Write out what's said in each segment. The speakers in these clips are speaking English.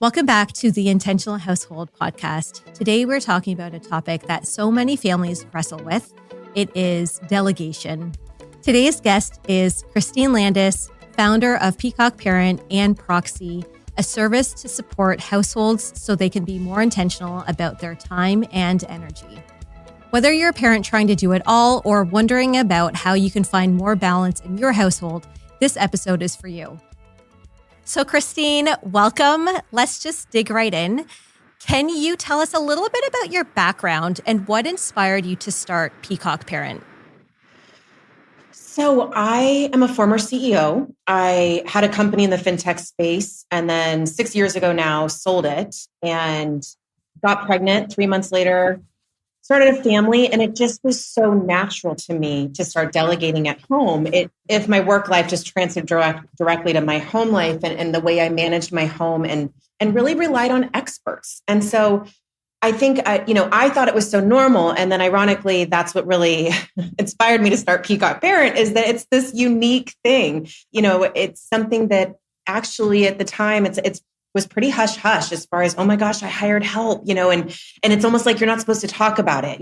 Welcome back to the Intentional Household podcast. Today, we're talking about a topic that so many families wrestle with. It is delegation. Today's guest is Christine Landis, founder of Peacock Parent and Proxy, a service to support households so they can be more intentional about their time and energy. Whether you're a parent trying to do it all or wondering about how you can find more balance in your household, this episode is for you. So Christine, welcome. Let's just dig right in. Can you tell us a little bit about your background and what inspired you to start Peacock Parent? So I am a former CEO. I had a company in the fintech space and then 6 years ago now sold it and got pregnant 3 months later, started a family, and it just was so natural to me to start delegating at home. If my work life just transferred directly to my home life and the way I managed my home and really relied on experts. And so I think, I thought it was so normal. And then ironically, that's what really inspired me to start Peacock Parent is that it's this unique thing. It's something that actually at the time it was pretty hush hush as far as, oh my gosh, I hired help, and it's almost like you're not supposed to talk about it,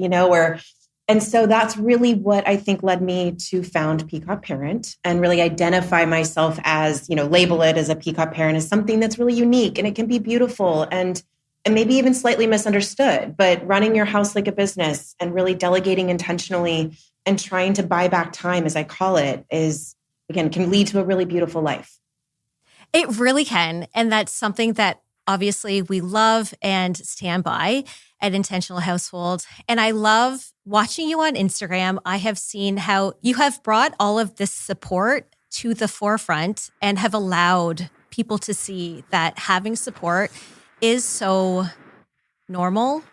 and so that's really what I think led me to found Peacock Parent and really identify myself as, label it as a Peacock Parent as something that's really unique and it can be beautiful and maybe even slightly misunderstood, but running your house like a business and really delegating intentionally and trying to buy back time, as I call it, can lead to a really beautiful life. It really can. And that's something that obviously we love and stand by at Intentional Household. And I love watching you on Instagram. I have seen how you have brought all of this support to the forefront and have allowed people to see that having support is so normal.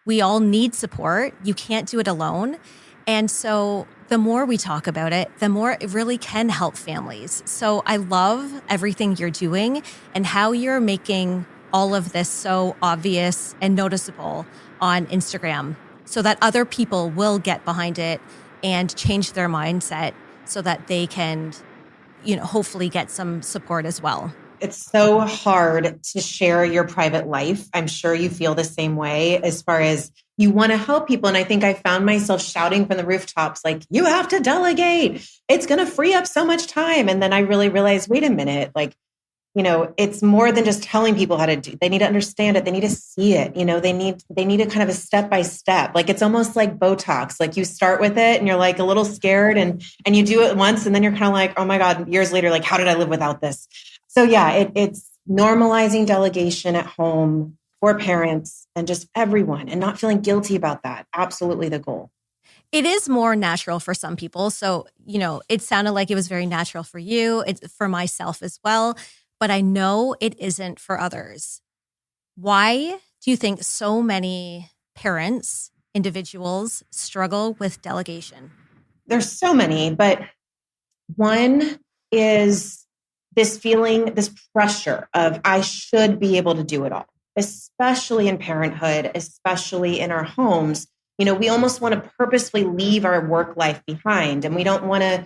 We all need support. You can't do it alone. And so the more we talk about it, the more it really can help families. So I love everything you're doing and how you're making all of this so obvious and noticeable on Instagram so that other people will get behind it and change their mindset so that they can, hopefully get some support as well. It's so hard to share your private life. I'm sure you feel the same way as far as you want to help people. And I think I found myself shouting from the rooftops, like, you have to delegate. It's going to free up so much time. And then I really realized, wait a minute, it's more than just telling people how to do. They need to understand it. They need to see it. They need a kind of a step by step. Like it's almost like Botox. Like you start with it and you're like a little scared and you do it once and then you're kind of like, oh my God, years later, like, how did I live without this? So yeah, it's normalizing delegation at home for parents and just everyone and not feeling guilty about that. Absolutely the goal. It is more natural for some people. So, it sounded like it was very natural for you. It's for myself as well. But I know it isn't for others. Why do you think so many parents, individuals struggle with delegation? There's so many, but one is this feeling, this pressure of I should be able to do it all, especially in parenthood, especially in our homes. We almost want to purposefully leave our work life behind and we don't want to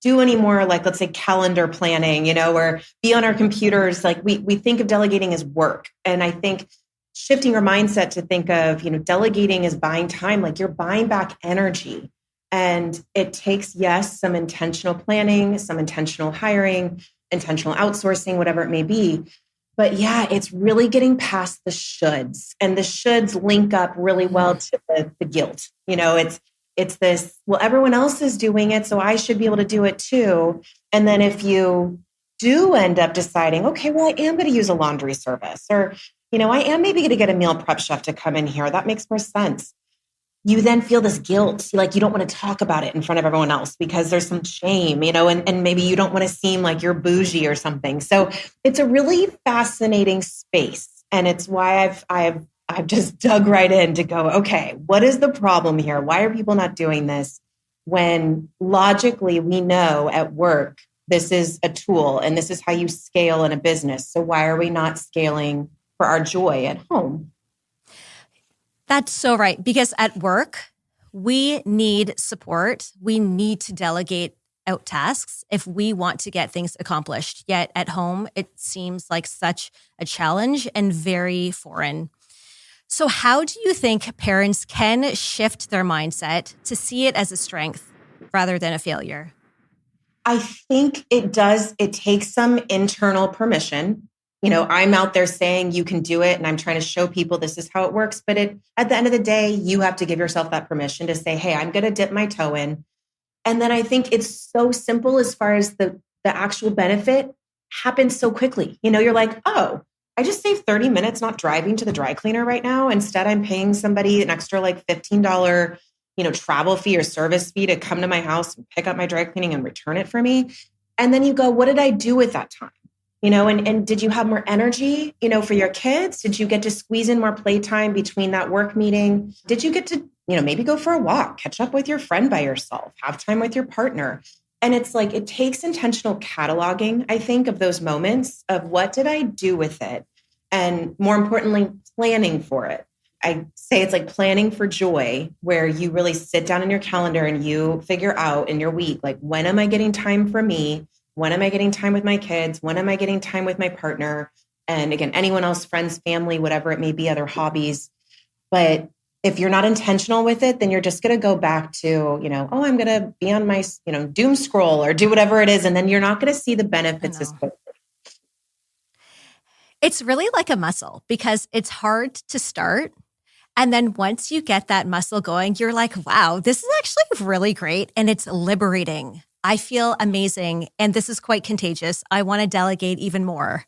do any more like, let's say, calendar planning, or be on our computers. Like we think of delegating as work. And I think shifting our mindset to think of, delegating as buying time, like you're buying back energy. And it takes, yes, some intentional planning, some intentional hiring, intentional outsourcing, whatever it may be. But yeah, it's really getting past the shoulds, and the shoulds link up really well to the guilt. It's this, well, everyone else is doing it, so I should be able to do it too. And then if you do end up deciding, okay, well, I am going to use a laundry service, or, I am maybe going to get a meal prep chef to come in here. That makes more sense. You then feel this guilt, like you don't want to talk about it in front of everyone else because there's some shame, and maybe you don't want to seem like you're bougie or something. So it's a really fascinating space. And it's why I've just dug right in to go, okay, what is the problem here? Why are people not doing this? When logically we know at work, this is a tool and this is how you scale in a business. So why are we not scaling for our joy at home? That's so right. Because at work, we need support. We need to delegate out tasks if we want to get things accomplished. Yet at home, it seems like such a challenge and very foreign. So how do you think parents can shift their mindset to see it as a strength rather than a failure? I think it does. It takes some internal permission. I'm out there saying you can do it and I'm trying to show people this is how it works. But at the end of the day, you have to give yourself that permission to say, hey, I'm going to dip my toe in. And then I think it's so simple as far as the actual benefit happens so quickly. You're like, oh, I just saved 30 minutes not driving to the dry cleaner right now. Instead, I'm paying somebody an extra like $15 travel fee or service fee to come to my house and pick up my dry cleaning and return it for me. And then you go, what did I do with that time? And did you have more energy, for your kids? Did you get to squeeze in more playtime between that work meeting? Did you get to, maybe go for a walk, catch up with your friend by yourself, have time with your partner? And it's like, it takes intentional cataloging, I think, of those moments of what did I do with it? And more importantly, planning for it. I say it's like planning for joy, where you really sit down in your calendar and you figure out in your week, like, when am I getting time for me? When am I getting time with my kids? When am I getting time with my partner? And again, anyone else, friends, family, whatever it may be, other hobbies. But if you're not intentional with it, then you're just going to go back to, I'm going to be on my, doom scroll or do whatever it is. And then you're not going to see the benefits as quickly. It's really like a muscle because it's hard to start. And then once you get that muscle going, you're like, wow, this is actually really great. And it's liberating. I feel amazing. And this is quite contagious. I want to delegate even more.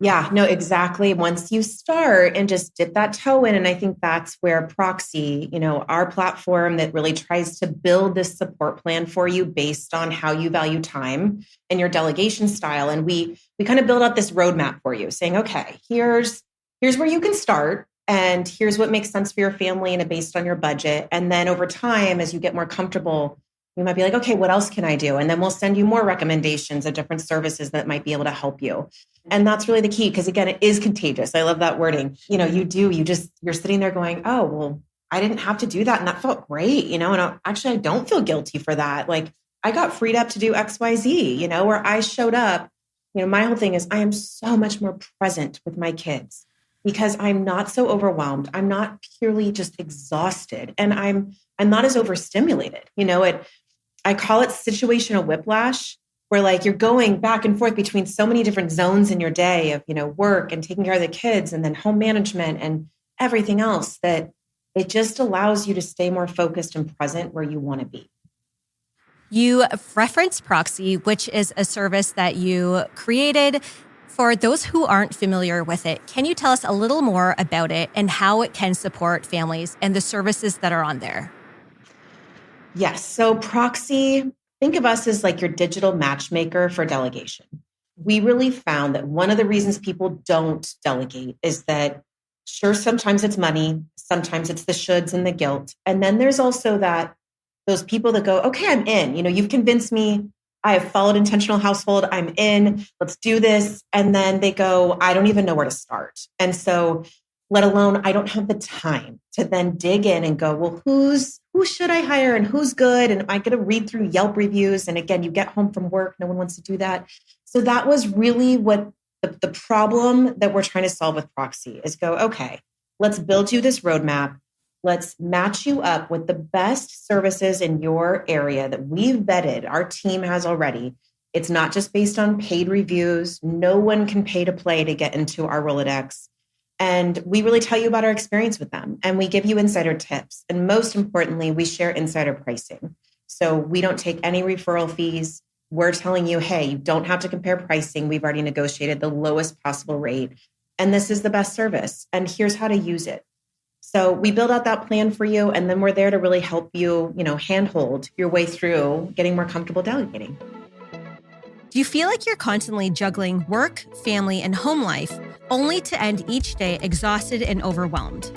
Yeah, no, exactly. Once you start and just dip that toe in, and I think that's where Proxy, our platform that really tries to build this support plan for you based on how you value time and your delegation style. And we kind of build out this roadmap for you saying, okay, here's where you can start. And here's what makes sense for your family and based on your budget. And then over time, as you get more comfortable, you might be like, okay, what else can I do? And then we'll send you more recommendations of different services that might be able to help you. And that's really the key, because again, it is contagious. I love that wording. You're sitting there going, oh, well, I didn't have to do that. And that felt great, and I don't feel guilty for that. Like, I got freed up to do X, Y, Z, where I showed up. My whole thing is I am so much more present with my kids because I'm not so overwhelmed. I'm not purely just exhausted, and I'm not as overstimulated. I call it situational whiplash, where like you're going back and forth between so many different zones in your day of, work and taking care of the kids and then home management and everything else, that it just allows you to stay more focused and present where you want to be. You referenced Proxy, which is a service that you created. For those who aren't familiar with it, can you tell us a little more about it and how it can support families and the services that are on there? Yes. So Proxy, think of us as like your digital matchmaker for delegation. We really found that one of the reasons people don't delegate is that, sure, sometimes it's money, sometimes it's the shoulds and the guilt. And then there's also those people that go, okay, I'm in. You've convinced me. I have followed intentional household. I'm in. Let's do this. And then they go, I don't even know where to start. And so, let alone, I don't have the time to then dig in and go, well, who should I hire and who's good? And I get to read through Yelp reviews. And again, you get home from work. No one wants to do that. So that was really what the problem that we're trying to solve with Proxy is go, okay, let's build you this roadmap. Let's match you up with the best services in your area that we've vetted, our team has already. It's not just based on paid reviews. No one can pay to play to get into our Rolodex. And we really tell you about our experience with them. And we give you insider tips. And most importantly, we share insider pricing. So we don't take any referral fees. We're telling you, hey, you don't have to compare pricing. We've already negotiated the lowest possible rate. And this is the best service. And here's how to use it. So we build out that plan for you. And then we're there to really help you, handhold your way through getting more comfortable delegating. Do you feel like you're constantly juggling work, family, and home life, only to end each day exhausted and overwhelmed?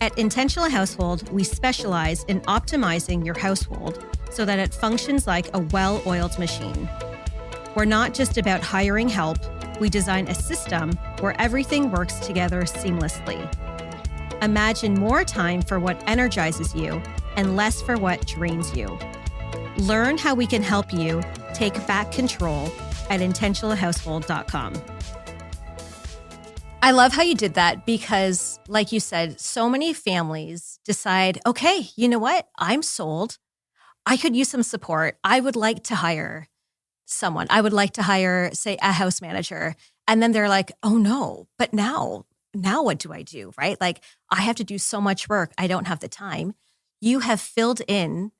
At Intentional Household, we specialize in optimizing your household so that it functions like a well-oiled machine. We're not just about hiring help, we design a system where everything works together seamlessly. Imagine more time for what energizes you and less for what drains you. Learn how we can help you take back control at intentionalhousehold.com. I love how you did that because, like you said, so many families decide, okay, you know what? I'm sold. I could use some support. I would like to hire someone. I would like to hire, say, a house manager. And then they're like, oh no, but now what do I do? Right? Like, I have to do so much work. I don't have the time. You have filled in.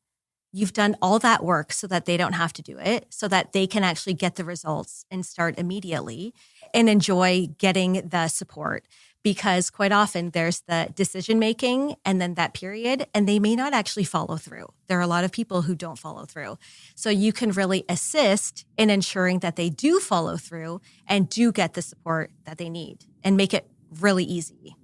You've done all that work so that they don't have to do it, so that they can actually get the results and start immediately and enjoy getting the support. Because quite often there's the decision making and then that period, and they may not actually follow through. There are a lot of people who don't follow through. So you can really assist in ensuring that they do follow through and do get the support that they need and make it really easy.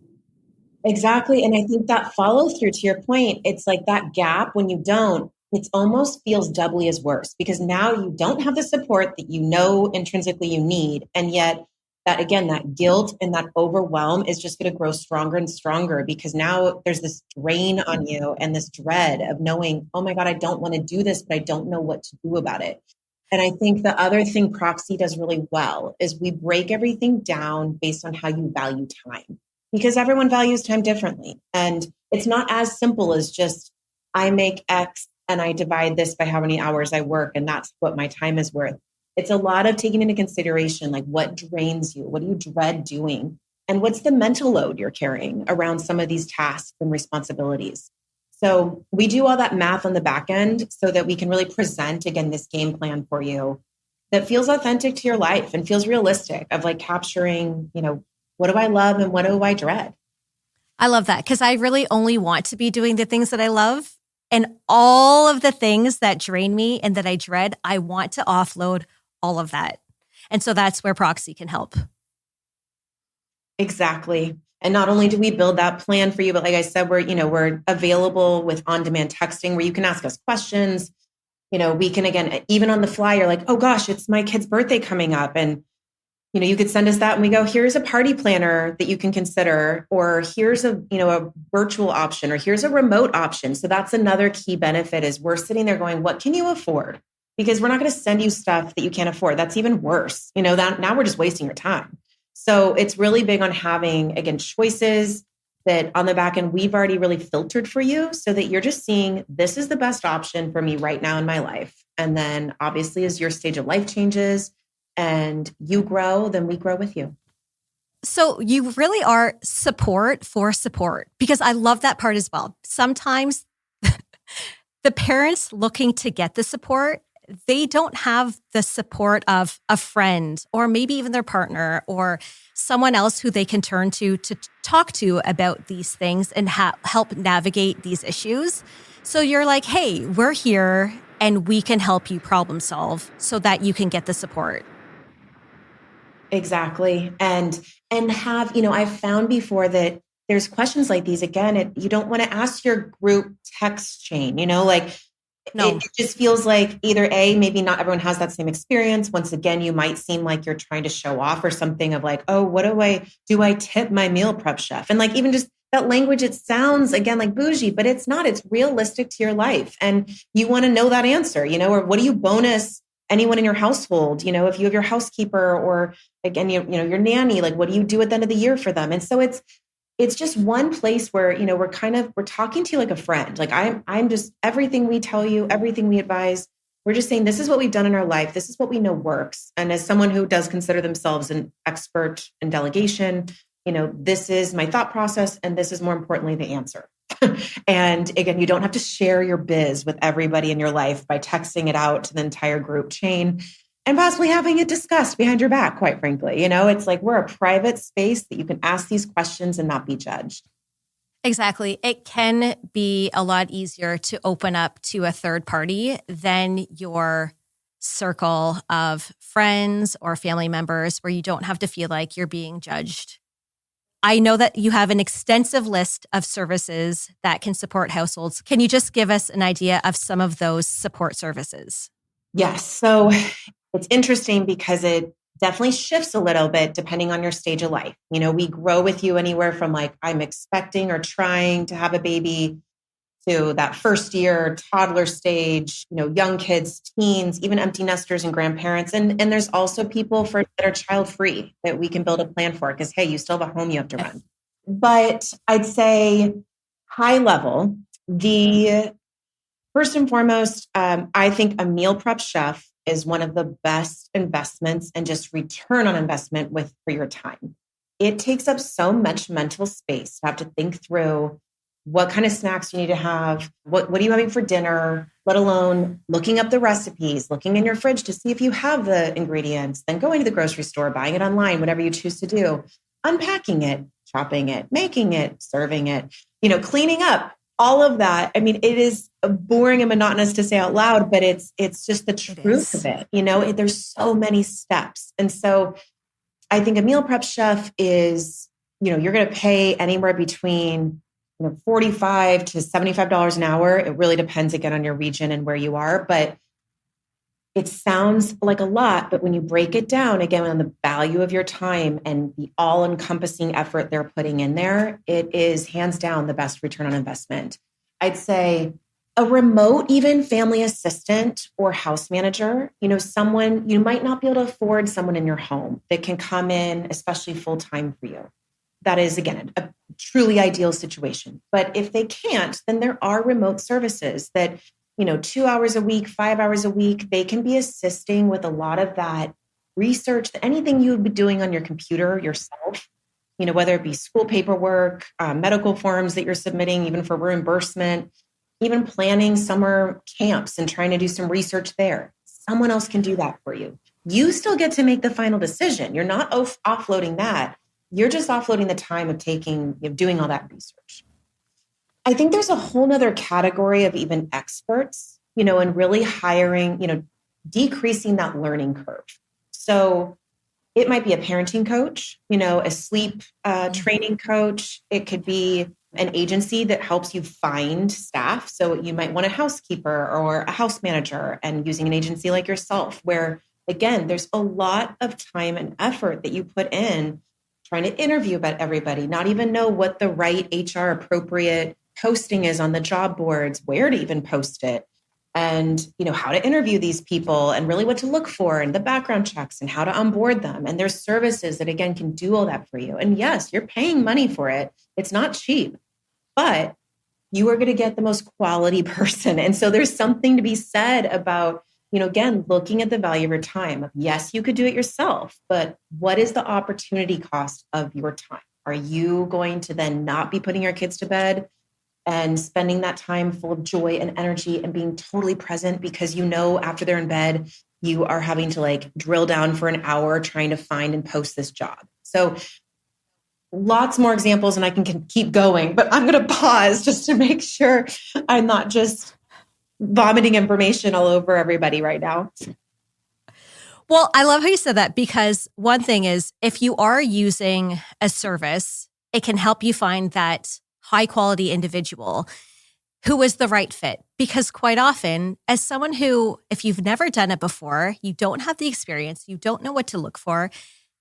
Exactly. And I think that follow through, to your point, it's like that gap when you don't, it almost feels doubly as worse because now you don't have the support that you know intrinsically you need. And yet that, again, that guilt and that overwhelm is just going to grow stronger and stronger because now there's this drain on you and this dread of knowing, oh my God, I don't want to do this, but I don't know what to do about it. And I think the other thing Proxy does really well is we break everything down based on how you value time because everyone values time differently. And it's not as simple as just, I make X and I divide this by how many hours I work, and that's what my time is worth. It's a lot of taking into consideration, like what drains you? What do you dread doing? And what's the mental load you're carrying around some of these tasks and responsibilities? So we do all that math on the back end so that we can really present, again, this game plan for you that feels authentic to your life and feels realistic of like capturing, what do I love and what do I dread? I love that because I really only want to be doing the things that I love. And all of the things that drain me and that I dread, I want to offload all of that. And so that's where Proxy can help. Exactly. And not only do we build that plan for you, but like I said, we're available with on-demand texting where you can ask us questions. We can, again, even on the fly, you're like, oh gosh, it's my kid's birthday coming up. And you could send us that and we go, here's a party planner that you can consider, or here's a virtual option, or here's a remote option. So that's another key benefit is we're sitting there going, what can you afford? Because we're not going to send you stuff that you can't afford. That's even worse. That now we're just wasting your time. So it's really big on having, again, choices that on the back end, we've already really filtered for you so that you're just seeing this is the best option for me right now in my life. And then obviously as your stage of life changes, and you grow, then we grow with you. So you really are support for support because I love that part as well. Sometimes the parents looking to get the support, they don't have the support of a friend or maybe even their partner or someone else who they can turn to talk to about these things and help navigate these issues. So you're like, hey, we're here and we can help you problem solve so that you can get the support. Exactly. And have, I've found before that there's questions like these, again, you don't want to ask your group text chain, No. It just feels like either A, maybe not everyone has that same experience. Once again, you might seem like you're trying to show off or something of like, oh, what do I tip my meal prep chef? And like, even just that language, it sounds again, like bougie, but it's not, it's realistic to your life. And you want to know that answer, or what do you bonus anyone in your household, if you have your housekeeper or again, your nanny, like what do you do at the end of the year for them? And so it's just one place where, we're talking to you like a friend. Like I'm just everything we tell you, everything we advise, we're just saying, this is what we've done in our life. This is what we know works. And as someone who does consider themselves an expert in delegation, this is my thought process. And this is more importantly, the answer. And again, you don't have to share your biz with everybody in your life by texting it out to the entire group chain and possibly having it discussed behind your back, quite frankly. It's like we're a private space that you can ask these questions and not be judged. Exactly. It can be a lot easier to open up to a third party than your circle of friends or family members where you don't have to feel like you're being judged. I know that you have an extensive list of services that can support households. Can you just give us an idea of some of those support services? Yes. So it's interesting because it definitely shifts a little bit depending on your stage of life. We grow with you anywhere from like, I'm expecting or trying to have a baby to that first year, toddler stage, young kids, teens, even empty nesters and grandparents. And there's also people that are child free that we can build a plan for because, hey, you still have a home you have to run. But I'd say high level, the first and foremost, I think a meal prep chef is one of the best investments and just return on investment for your time. It takes up so much mental space to have to think through what kind of snacks you need to have, what are you having for dinner, let alone looking up the recipes, looking in your fridge to see if you have the ingredients, then going to the grocery store, buying it online, whatever you choose to do, unpacking it, chopping it, making it, serving it, cleaning up, all of that. I mean, it is boring and monotonous to say out loud, but it's just the truth of it. There's so many steps. And so I think a meal prep chef is, you're going to pay anywhere between $45 to $75 an hour. It really depends again on your region and where you are, but it sounds like a lot, but when you break it down again on the value of your time and the all-encompassing effort they're putting in there, it is hands down the best return on investment. I'd say a remote, even family assistant or house manager, someone you might not be able to afford someone in your home that can come in, especially full-time for you. That is, again, a truly ideal situation. But if they can't, then there are remote services that, 2 hours a week, 5 hours a week, they can be assisting with a lot of that research, anything you would be doing on your computer yourself, whether it be school paperwork, medical forms that you're submitting, even for reimbursement, even planning summer camps and trying to do some research there. Someone else can do that for you. You still get to make the final decision. You're not offloading that. You're just offloading the time of doing all that research. I think there's a whole nother category of even experts, and really hiring, decreasing that learning curve. So it might be a parenting coach, a sleep training coach. It could be an agency that helps you find staff. So you might want a housekeeper or a house manager, and using an agency like yourself, where again, there's a lot of time and effort that you put in trying to interview about everybody, not even know what the right HR appropriate posting is on the job boards, where to even post it, and how to interview these people and really what to look for and the background checks and how to onboard them. And there's services that again can do all that for you. And yes, you're paying money for it. It's not cheap, but you are going to get the most quality person. And so there's something to be said about, again, looking at the value of your time. Yes, you could do it yourself, but what is the opportunity cost of your time? Are you going to then not be putting your kids to bed and spending that time full of joy and energy and being totally present because after they're in bed, you are having to drill down for an hour trying to find and post this job? So lots more examples and I can keep going, but I'm going to pause just to make sure I'm not just vomiting information all over everybody right now. Well, I love how you said that, because one thing is, if you are using a service, it can help you find that high quality individual who is the right fit. Because quite often, as someone who, if you've never done it before, you don't have the experience, you don't know what to look for,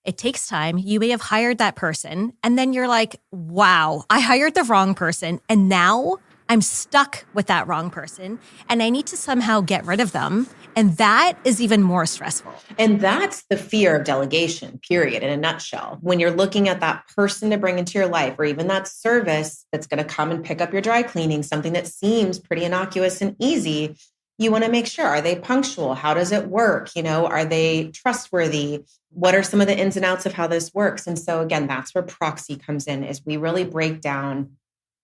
it takes time. You may have hired that person and then you're like, wow, I hired the wrong person. And now I'm stuck with that wrong person and I need to somehow get rid of them. And that is even more stressful. And that's the fear of delegation, period, in a nutshell. When you're looking at that person to bring into your life, or even that service that's going to come and pick up your dry cleaning, something that seems pretty innocuous and easy, you want to make sure, are they punctual? How does it work? Are they trustworthy? What are some of the ins and outs of how this works? And so again, that's where Proxy comes in, is we really break down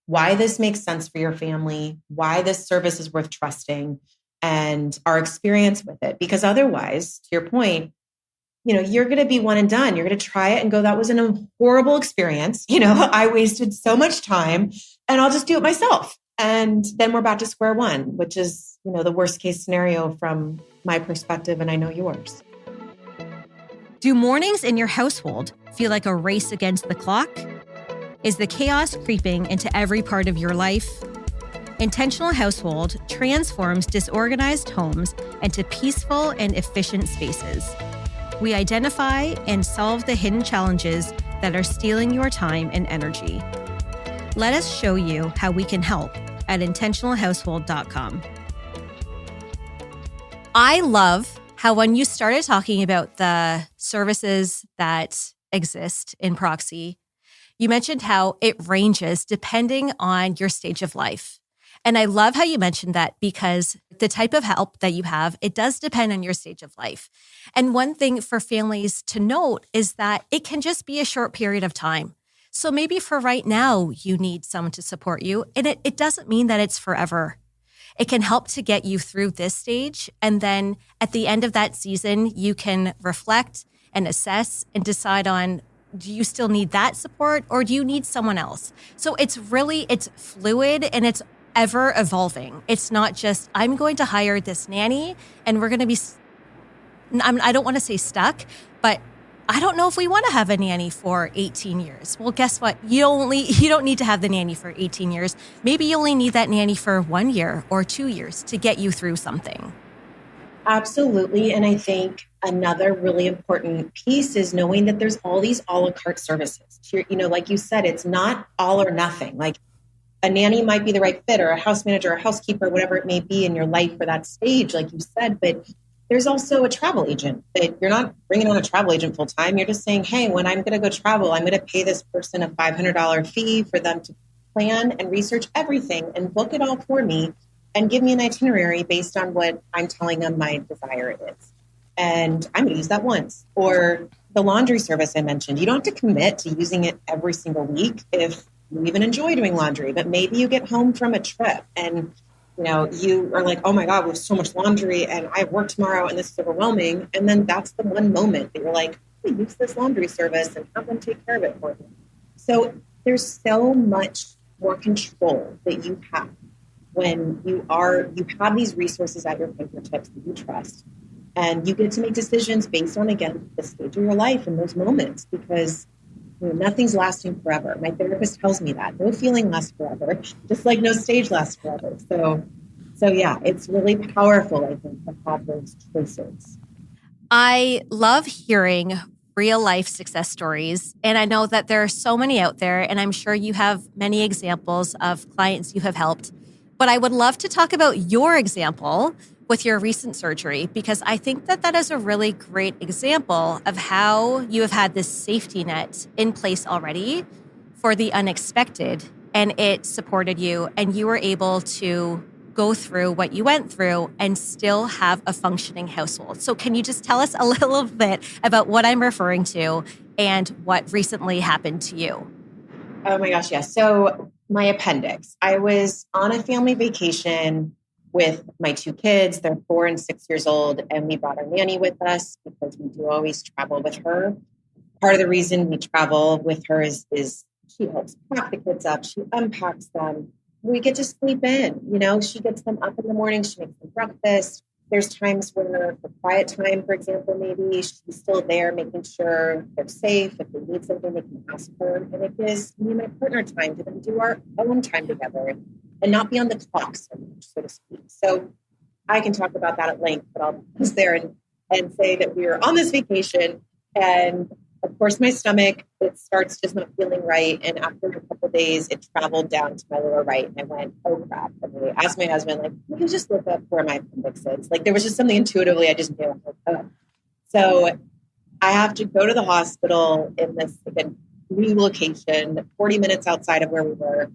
why this makes sense for your family, why this service is worth trusting, and our experience with it. Because otherwise, to your point, you're going to be one and done. You're going to try it and go, that was a horrible experience. I wasted so much time and I'll just do it myself. And then we're back to square one, which is, the worst case scenario from my perspective. And I know yours. Do mornings in your household feel like a race against the clock? Is the chaos creeping into every part of your life? Intentional Household transforms disorganized homes into peaceful and efficient spaces. We identify and solve the hidden challenges that are stealing your time and energy. Let us show you how we can help at intentionalhousehold.com. I love how when you started talking about the services that exist in Proxy, you mentioned how it ranges depending on your stage of life. And I love how you mentioned that because the type of help that you have, it does depend on your stage of life. And one thing for families to note is that it can just be a short period of time. So maybe for right now, you need someone to support you. And it doesn't mean that it's forever. It can help to get you through this stage. And then at the end of that season, you can reflect and assess and decide on, do you still need that support or do you need someone else? So it's fluid and it's ever evolving. It's not just, I'm going to hire this nanny and we're going to be, I don't want to say stuck, but I don't know if we want to have a nanny for 18 years. Well, guess what? You don't need to have the nanny for 18 years. Maybe you only need that nanny for 1 year or 2 years to get you through something. Absolutely. And I think another really important piece is knowing that there's all these a la carte services. Like you said, it's not all or nothing. Like a nanny might be the right fit, or a house manager, or a housekeeper, whatever it may be in your life for that stage, like you said. But there's also a travel agent that you're not bringing on a travel agent full time. You're just saying, hey, when I'm going to go travel, I'm going to pay this person a $500 fee for them to plan and research everything and book it all for me and give me an itinerary based on what I'm telling them my desire is. And I'm going to use that once. Or the laundry service I mentioned, you don't have to commit to using it every single week if you even enjoy doing laundry, but maybe you get home from a trip and you are like, oh my God, we have so much laundry and I have work tomorrow and this is overwhelming. And then that's the one moment that you're like, hey, use this laundry service and have them take care of it for you. So there's so much more control that you have when you have these resources at your fingertips that you trust. And you get to make decisions based on, again, the stage of your life and those moments, because nothing's lasting forever. My therapist tells me that. No feeling lasts forever, just like no stage lasts forever. So yeah, it's really powerful, I think, to have those choices. I love hearing real life success stories. And I know that there are so many out there, and I'm sure you have many examples of clients you have helped. But I would love to talk about your example with your recent surgery, because I think that is a really great example of how you have had this safety net in place already for the unexpected, and it supported you, and you were able to go through what you went through and still have a functioning household. So can you just tell us a little bit about what I'm referring to and what recently happened to you? Oh my gosh, yes. So my appendix, I was on a family vacation with my two kids. They're 4 and 6 years old, and we brought our nanny with us because we do always travel with her. Part of the reason we travel with her is she helps pack the kids up. She unpacks them. We get to sleep in. She gets them up in the morning. She makes them breakfast. There's times where for quiet time, for example, maybe she's still there making sure they're safe. If they need something, they can ask her. And it gives me and my partner time to then do our own time together and not be on the clock so much, so to speak. So I can talk about that at length, but I'll pause there and say that we were on this vacation, and of course my stomach, it starts just not feeling right. And after a couple of days, it traveled down to my lower right, and I went, oh crap. And I asked my husband, like, can you just look up where my appendix is? Like, there was just something intuitively I just knew. I'm like, oh. So I have to go to the hospital in this, again, new location, 40 minutes outside of where we were.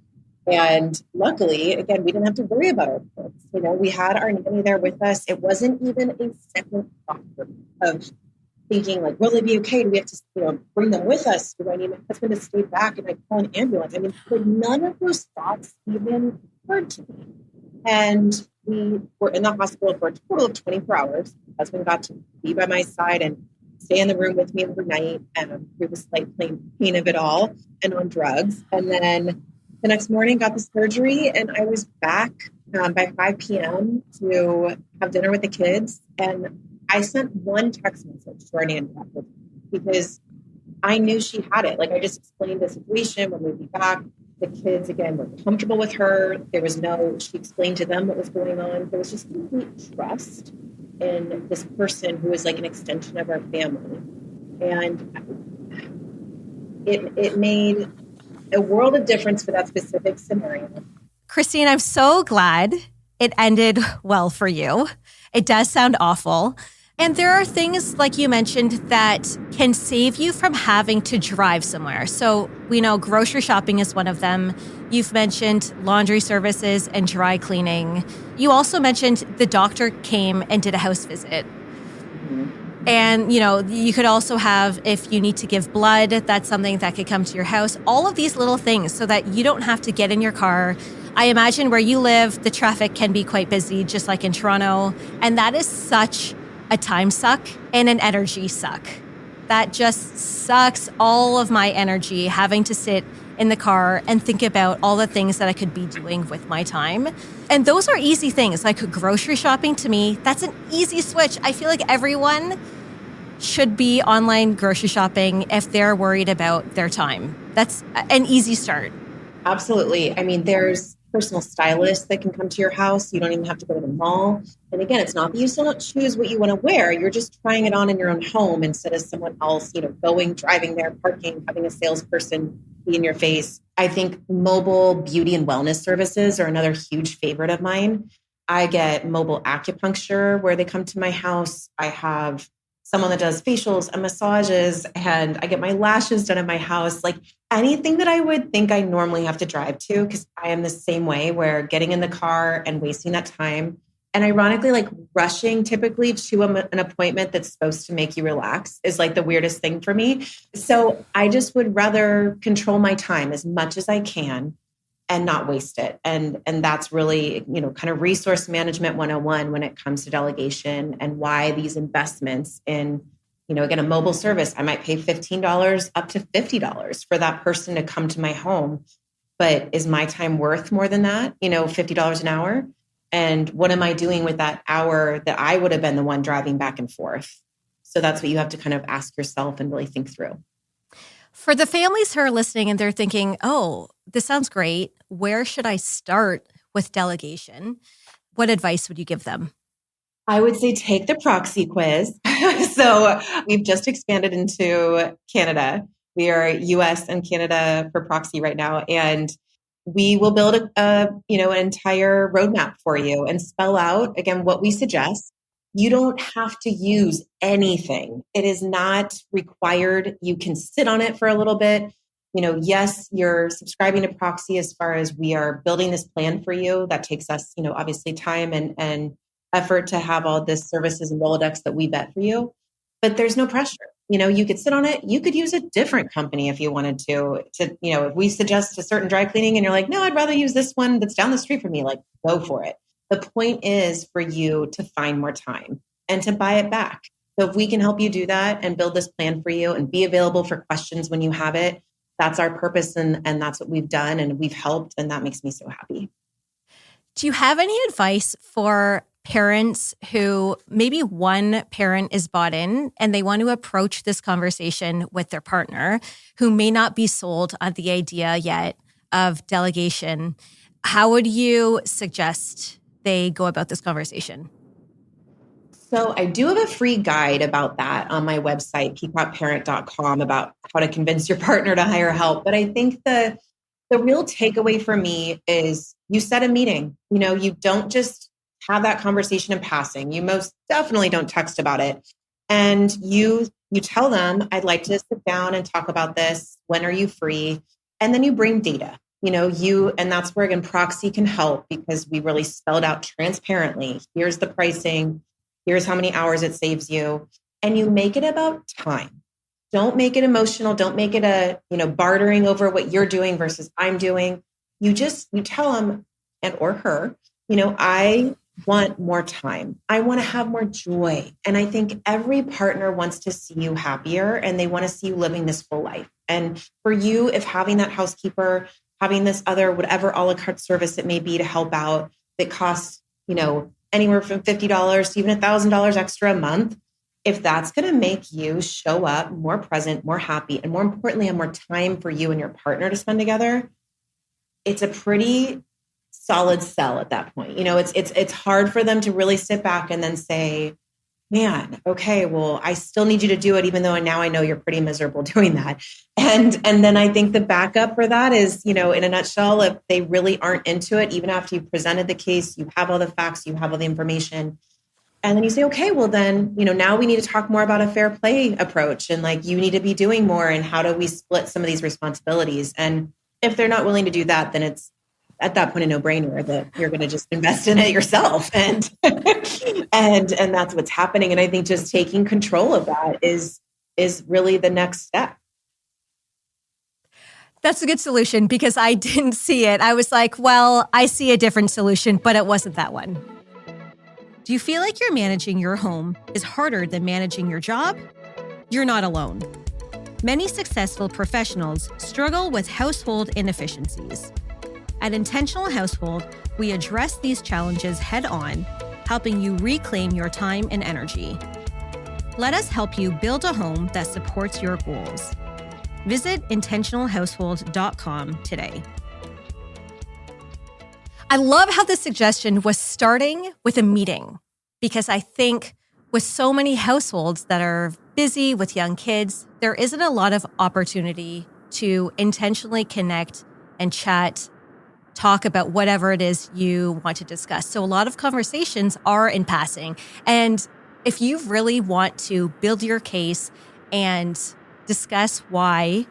And luckily, again, we didn't have to worry about our kids. We had our nanny there with us. It wasn't even a second thought of thinking, like, will they be okay? Do we have to bring them with us? Do I need my husband to stay back and call an ambulance? I mean, none of those thoughts even occurred to me. And we were in the hospital for a total of 24 hours. My husband got to be by my side and stay in the room with me overnight, and through the slight pain of it all, and on drugs. And then the next morning, got the surgery, and I was back by 5 p.m. to have dinner with the kids. And I sent one text message to our nanny because I knew she had it. Like, I just explained the situation when we'd be back. The kids, again, were comfortable with her. She explained to them what was going on. There was just complete trust in this person who was like an extension of our family. And it made a world of difference for that specific scenario. Christine, I'm so glad it ended well for you. It does sound awful. And there are things, like you mentioned, that can save you from having to drive somewhere. So we know grocery shopping is one of them. You've mentioned laundry services and dry cleaning. You also mentioned the doctor came and did a house visit. And, you could also have, if you need to give blood, that's something that could come to your house. All of these little things so that you don't have to get in your car. I imagine where you live, the traffic can be quite busy, just like in Toronto. And that is such a time suck and an energy suck. That just sucks all of my energy, having to sit in the car and think about all the things that I could be doing with my time. And those are easy things. Like grocery shopping, to me, that's an easy switch. I feel like everyone should be online grocery shopping if they're worried about their time. That's an easy start. Absolutely. I mean, there's personal stylists that can come to your house. You don't even have to go to the mall. And again, it's not that you still don't choose what you want to wear. You're just trying it on in your own home instead of someone else, driving there, parking, having a salesperson be in your face. I think mobile beauty and wellness services are another huge favorite of mine. I get mobile acupuncture where they come to my house. I have someone that does facials and massages, and I get my lashes done at my house. Like anything that I would think I normally have to drive to, because I am the same way, where getting in the car and wasting that time, and ironically, like rushing typically to an appointment that's supposed to make you relax is like the weirdest thing for me. So I just would rather control my time as much as I can and not waste it. And that's really, kind of resource management 101 when it comes to delegation, and why these investments in, again, a mobile service, I might pay $15 up to $50 for that person to come to my home. But is my time worth more than that? $50 an hour. And what am I doing with that hour that I would have been the one driving back and forth? So that's what you have to kind of ask yourself and really think through. For the families who are listening and they're thinking, oh, this sounds great. Where should I start with delegation? What advice would you give them? I would say take the Proxy quiz. So we've just expanded into Canada. We are US and Canada for Proxy right now. And we will build an entire roadmap for you and spell out, again, what we suggest. You don't have to use anything. It is not required. You can sit on it for a little bit. Yes, you're subscribing to Proxy as far as we are building this plan for you. That takes us, obviously time and effort to have all this services and Rolodex that we vet for you. But there's no pressure. You could sit on it. You could use a different company if you wanted to, if we suggest a certain dry cleaning and you're like, no, I'd rather use this one that's down the street from me, like go for it. The point is for you to find more time and to buy it back. So if we can help you do that and build this plan for you and be available for questions when you have it, that's our purpose. And that's what we've done, and we've helped. And that makes me so happy. Do you have any advice for parents who maybe one parent is bought in and they want to approach this conversation with their partner who may not be sold on the idea yet of delegation? How would you suggest they go about this conversation? So I do have a free guide about that on my website, peacockparent.com, about how to convince your partner to hire help. But I think the real takeaway for me is you set a meeting. You don't just have that conversation in passing. You most definitely don't text about it. And you tell them, I'd like to sit down and talk about this. When are you free? And then you bring data. And that's where, again, Proxy can help, because we really spelled out transparently. Here's the pricing. Here's how many hours it saves you. And you make it about time. Don't make it emotional. Don't make it a, bartering over what you're doing versus I'm doing. You tell them, and or her, I want more time. I want to have more joy. And I think every partner wants to see you happier, and they want to see you living this full life. And for you, if having that housekeeper, having this other, whatever a la carte service it may be to help out that costs, anywhere from $50 to even $1,000 extra a month, if that's going to make you show up more present, more happy, and more importantly, have more time for you and your partner to spend together, it's a pretty solid sell at that point. It's hard for them to really sit back and then say, man, okay, well, I still need you to do it, even though now I know you're pretty miserable doing that. And then I think the backup for that is, in a nutshell, if they really aren't into it, even after you've presented the case, you have all the facts, you have all the information. And then you say, okay, well then, now we need to talk more about a fair play approach. And like, you need to be doing more. And how do we split some of these responsibilities? And if they're not willing to do that, then it's at that point a no-brainer that you're going to just invest in it yourself. And, and that's what's happening. And I think just taking control of that is really the next step. That's a good solution because I didn't see it. I was like, well, I see a different solution, but it wasn't that one. Do you feel like you're managing your home is harder than managing your job? You're not alone. Many successful professionals struggle with household inefficiencies. At Intentional Household, we address these challenges head on, helping you reclaim your time and energy. Let us help you build a home that supports your goals. Visit intentionalhousehold.com today. I love how the suggestion was starting with a meeting, because I think with so many households that are busy with young kids, there isn't a lot of opportunity to intentionally connect and chat, talk about whatever it is you want to discuss. So a lot of conversations are in passing. And if you really want to build your case and discuss why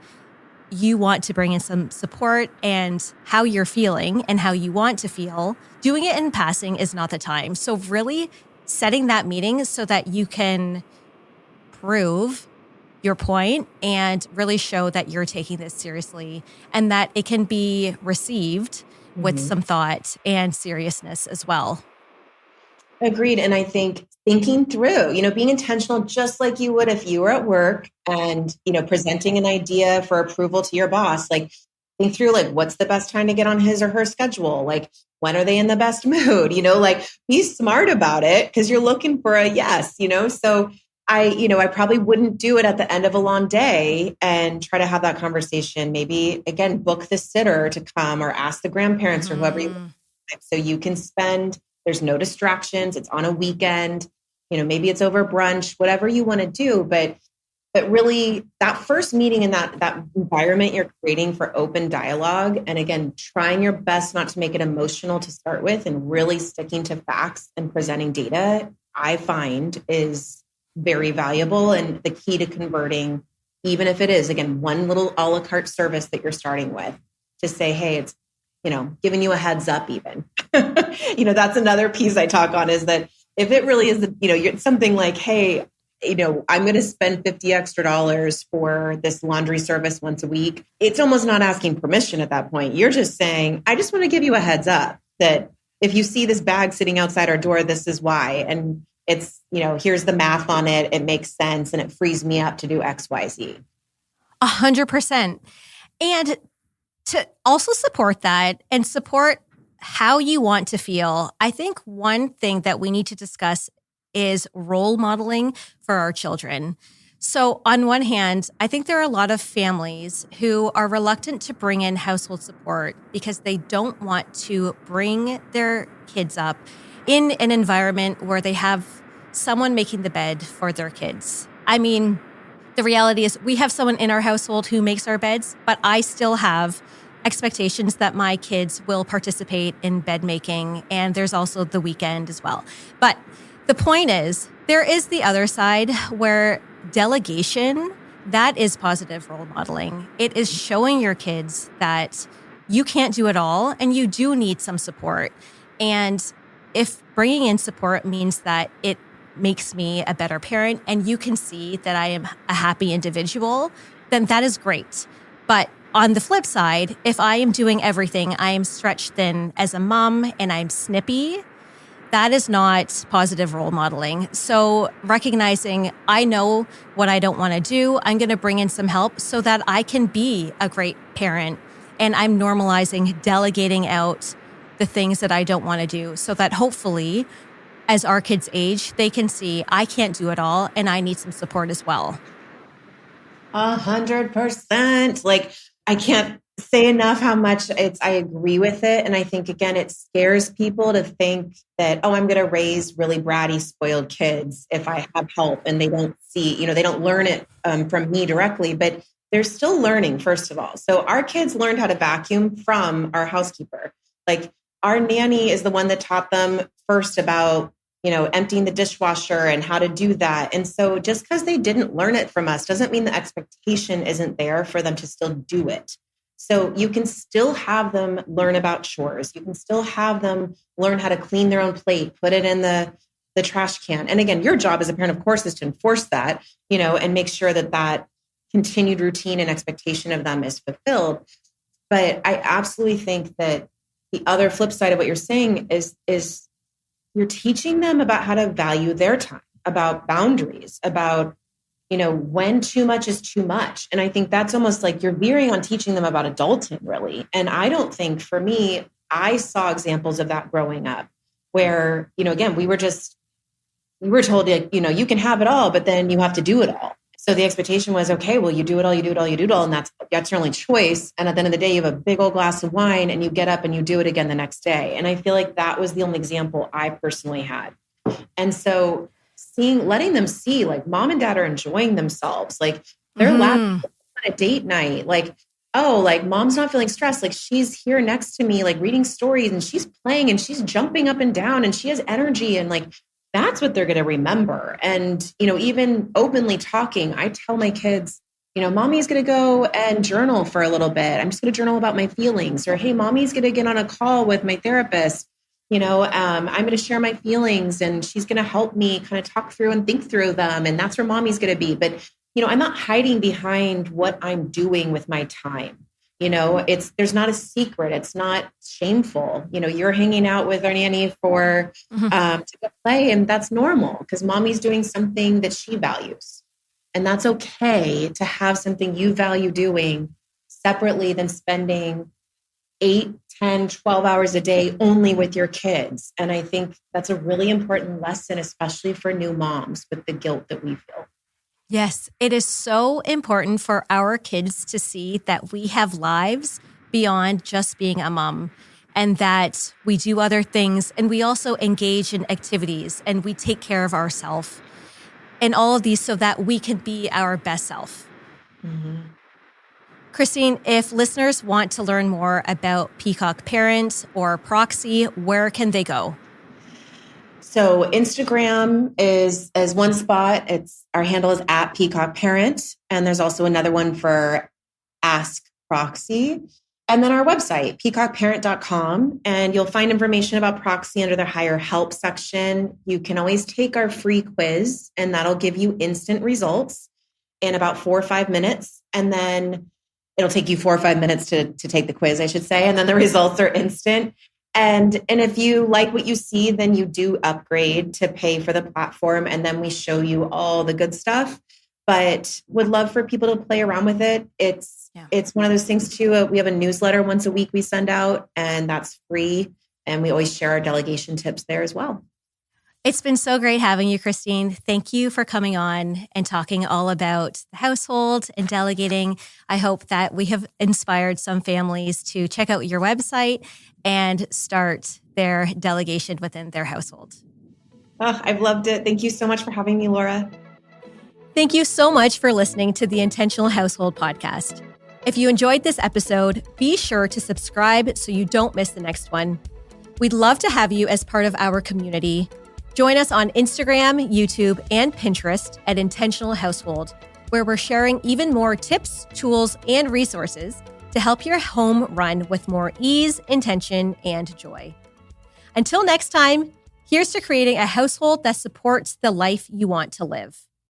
you want to bring in some support and how you're feeling and how you want to feel, doing it in passing is not the time. So really setting that meeting so that you can prove your point and really show that you're taking this seriously and that it can be received with some thought and seriousness as well. Agreed. And I think thinking through, being intentional, just like you would if you were at work and, presenting an idea for approval to your boss, like think through, like, what's the best time to get on his or her schedule? Like, when are they in the best mood? Like be smart about it because you're looking for a yes, so I probably wouldn't do it at the end of a long day and try to have that conversation. Maybe again, book the sitter to come or ask the grandparents or whoever you want, so you can spend. There's no distractions. It's on a weekend. Maybe it's over brunch, whatever you want to do. But really that first meeting and that environment you're creating for open dialogue. And again, trying your best not to make it emotional to start with and really sticking to facts and presenting data, I find is very valuable and the key to converting, even if it is, again, one little a la carte service that you're starting with, to say, hey, it's, giving you a heads up even. That's another piece I talk on is that if it really is, something like, hey, I'm going to spend $50 extra for this laundry service once a week. It's almost not asking permission at that point. You're just saying, I just want to give you a heads up that if you see this bag sitting outside our door, this is why. And it's, here's the math on it. It makes sense. And it frees me up to do X, Y, Z. 100%. And to also support that and support how you want to feel, I think one thing that we need to discuss is role modeling for our children. So on one hand, I think there are a lot of families who are reluctant to bring in household support because they don't want to bring their kids up in an environment where they have someone making the bed for their kids. I mean, the reality is we have someone in our household who makes our beds, but I still have expectations that my kids will participate in bed making. And there's also the weekend as well. But the point is, there is the other side where delegation, that is positive role modeling. It is showing your kids that you can't do it all and you do need some support. And if bringing in support means that it makes me a better parent and you can see that I am a happy individual, then that is great. But on the flip side, if I am doing everything, I am stretched thin as a mom and I'm snippy, that is not positive role modeling. So recognizing I know what I don't want to do, I'm going to bring in some help so that I can be a great parent. And I'm normalizing delegating out the things that I don't want to do so that hopefully as our kids age, they can see I can't do it all and I need some support as well. 100%. Like, I can't say enough how much I agree with it. And I think, again, it scares people to think that, oh, I'm going to raise really bratty, spoiled kids if I have help and they don't see, they don't learn it from me directly, but they're still learning, first of all. So our kids learned how to vacuum from our housekeeper. Like our nanny is the one that taught them first about, emptying the dishwasher and how to do that. And so just because they didn't learn it from us doesn't mean the expectation isn't there for them to still do it. So you can still have them learn about chores. You can still have them learn how to clean their own plate, put it in the trash can. And again, your job as a parent, of course, is to enforce that, and make sure that continued routine and expectation of them is fulfilled. But I absolutely think that the other flip side of what you're saying is you're teaching them about how to value their time, about boundaries, about when too much is too much. And I think that's almost like you're veering on teaching them about adulting, really. And I don't think, for me, I saw examples of that growing up where, again, we were told, you can have it all, but then you have to do it all. So the expectation was, okay, well, you do it all, you do it all, you do it all. And that's your only choice. And at the end of the day, you have a big old glass of wine and you get up and you do it again the next day. And I feel like that was the only example I personally had. And so letting them see, like, mom and dad are enjoying themselves. Like they're laughing on a date night. Like, oh, like mom's not feeling stressed. Like she's here next to me, like reading stories and she's playing and she's jumping up and down and she has energy. And like, that's what they're going to remember. And, even openly talking, I tell my kids, mommy's going to go and journal for a little bit. I'm just going to journal about my feelings. Or, hey, mommy's going to get on a call with my therapist. I'm going to share my feelings and she's going to help me kind of talk through and think through them. And that's where mommy's going to be. But, I'm not hiding behind what I'm doing with my time. There's not a secret. It's not shameful. You're hanging out with our nanny for to go play, and that's normal because mommy's doing something that she values. And that's okay to have something you value doing separately than spending 8, 10, 12 hours a day only with your kids. And I think that's a really important lesson, especially for new moms, with the guilt that we feel. Yes, it is so important for our kids to see that we have lives beyond just being a mom and that we do other things and we also engage in activities and we take care of ourselves and all of these so that we can be our best self. Mm-hmm. Christine, if listeners want to learn more about Peacock Parent or Proxy, where can they go? So Instagram is one spot. Our handle is at Peacock Parent. And there's also another one for Ask Proxy. And then our website, peacockparent.com. And you'll find information about Proxy under the Hire Help section. You can always take our free quiz, and that'll give you instant results in about 4 or 5 minutes. And then it'll take you 4 or 5 minutes to take the quiz, I should say. And then the results are instant. And if you like what you see, then you do upgrade to pay for the platform. And then we show you all the good stuff, but would love for people to play around with it. It's one of those things too. We have a newsletter once a week we send out, and that's free. And we always share our delegation tips there as well. It's been so great having you, Christine. Thank you for coming on and talking all about the household and delegating. I hope that we have inspired some families to check out your website and start their delegation within their household. Oh, I've loved it. Thank you so much for having me, Laura. Thank you so much for listening to the Intentional Household podcast. If you enjoyed this episode, be sure to subscribe so you don't miss the next one. We'd love to have you as part of our community. Join us on Instagram, YouTube, and Pinterest at Intentional Household, where we're sharing even more tips, tools, and resources to help your home run with more ease, intention, and joy. Until next time, here's to creating a household that supports the life you want to live.